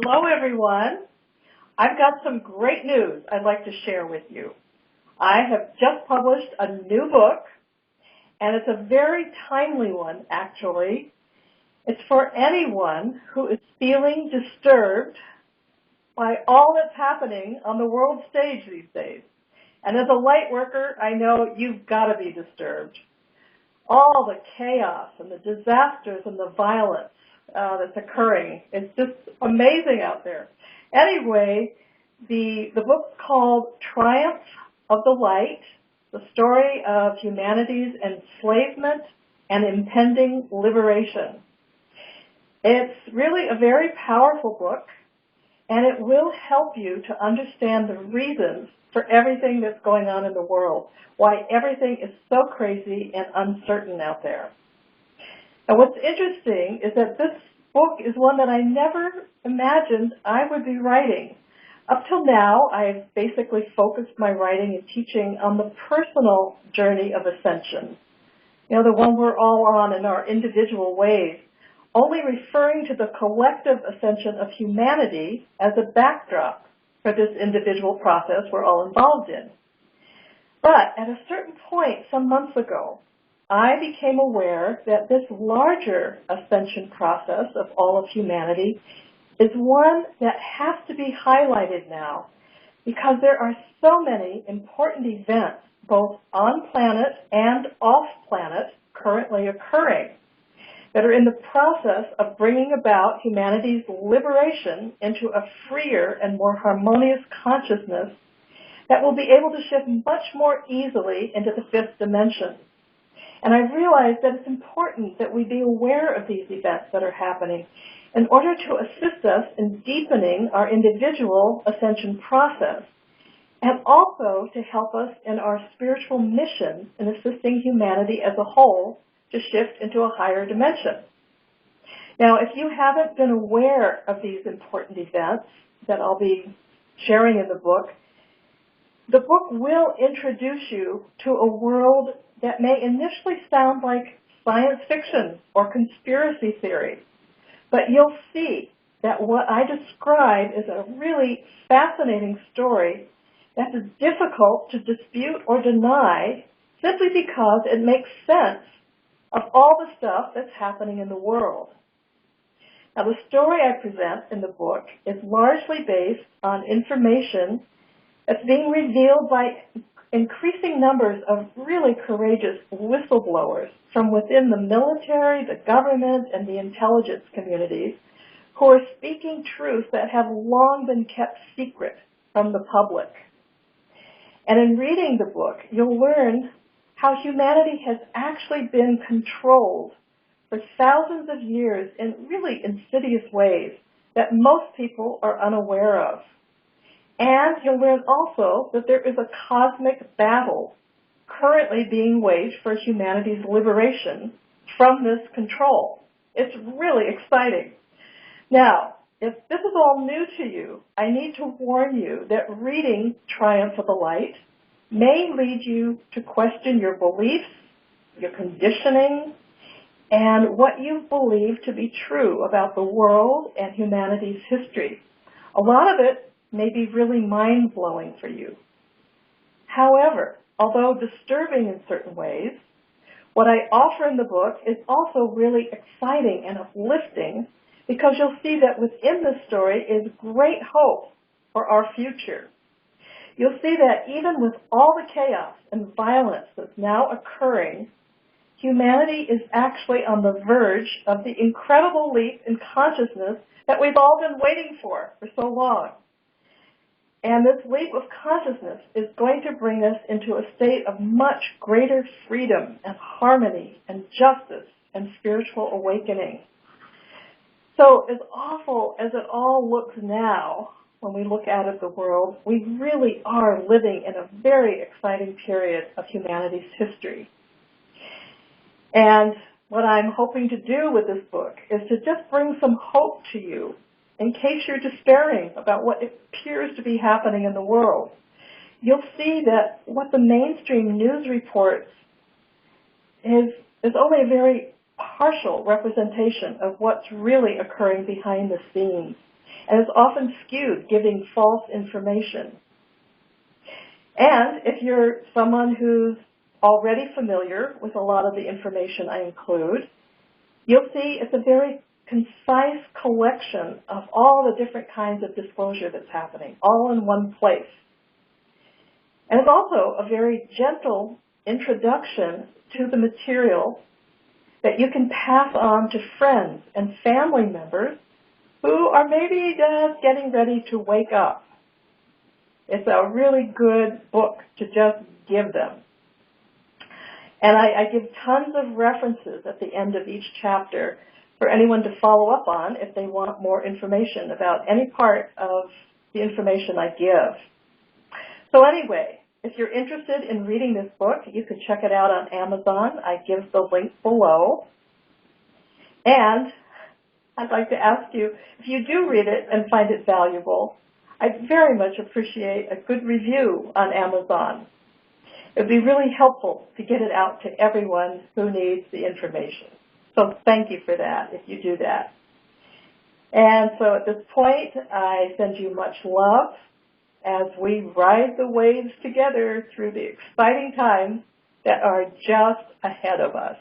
Hello, everyone. I've got some great news I'd like to share with you. I have just published a new book, and it's a very timely one, actually. It's for anyone who is feeling disturbed by all that's happening on the world stage these days. And as a light worker, I know you've got to be disturbed. All the chaos and the disasters and the violence that's occurring. It's just amazing out there. Anyway, the book's called Triumph of the Light, the story of humanity's enslavement and impending liberation. It's really a very powerful book, and it will help you to understand the reasons for everything that's going on in the world, why everything is so crazy and uncertain out there. And what's interesting is that this book is one that I never imagined I would be writing. Up till now, I've basically focused my writing and teaching on the personal journey of ascension, the one we're all on in our individual ways, only referring to the collective ascension of humanity as a backdrop for this individual process we're all involved in. But at a certain point some months ago, I became aware that this larger ascension process of all of humanity is one that has to be highlighted now because there are so many important events, both on planet and off planet, currently occurring that are in the process of bringing about humanity's liberation into a freer and more harmonious consciousness that will be able to shift much more easily into the fifth dimension. And I realized that it's important that we be aware of these events that are happening in order to assist us in deepening our individual ascension process and also to help us in our spiritual mission in assisting humanity as a whole to shift into a higher dimension. Now, if you haven't been aware of these important events that I'll be sharing in the book will introduce you to a world that may initially sound like science fiction or conspiracy theory, but you'll see that what I describe is a really fascinating story that's difficult to dispute or deny simply because it makes sense of all the stuff that's happening in the world. Now, the story I present in the book is largely based on information that's being revealed by increasing numbers of really courageous whistleblowers from within the military, the government, and the intelligence communities who are speaking truths that have long been kept secret from the public. And in reading the book, you'll learn how humanity has actually been controlled for thousands of years in really insidious ways that most people are unaware of. And you'll learn also that there is a cosmic battle currently being waged for humanity's liberation from this control. It's really exciting. Now, if this is all new to you, I need to warn you that reading Triumph of the Light may lead you to question your beliefs, your conditioning, and what you believe to be true about the world and humanity's history. A lot of it may be really mind-blowing for you. However, although disturbing in certain ways, what I offer in the book is also really exciting and uplifting because you'll see that within this story is great hope for our future. You'll see that even with all the chaos and violence that's now occurring, humanity is actually on the verge of the incredible leap in consciousness that we've all been waiting for so long. And this leap of consciousness is going to bring us into a state of much greater freedom and harmony and justice and spiritual awakening. So as awful as it all looks now, when we look out at the world, we really are living in a very exciting period of humanity's history. And what I'm hoping to do with this book is to just bring some hope to you in case you're despairing about what appears to be happening in the world. You'll see that what the mainstream news reports is only a very partial representation of what's really occurring behind the scenes. and is often skewed, giving false information. And if you're someone who's already familiar with a lot of the information I include, you'll see it's a very concise collection of all the different kinds of disclosure that's happening, all in one place. And it's also a very gentle introduction to the material that you can pass on to friends and family members who are maybe just getting ready to wake up. It's a really good book to just give them. And I give tons of references at the end of each chapter for anyone to follow up on if they want more information about any part of the information I give. So anyway, if you're interested in reading this book, you can check it out on Amazon. I give the link below. And I'd like to ask you, if you do read it and find it valuable, I'd very much appreciate a good review on Amazon. It would be really helpful to get it out to everyone who needs the information. So thank you for that, if you do that. And so at this point, I send you much love as we ride the waves together through the exciting times that are just ahead of us.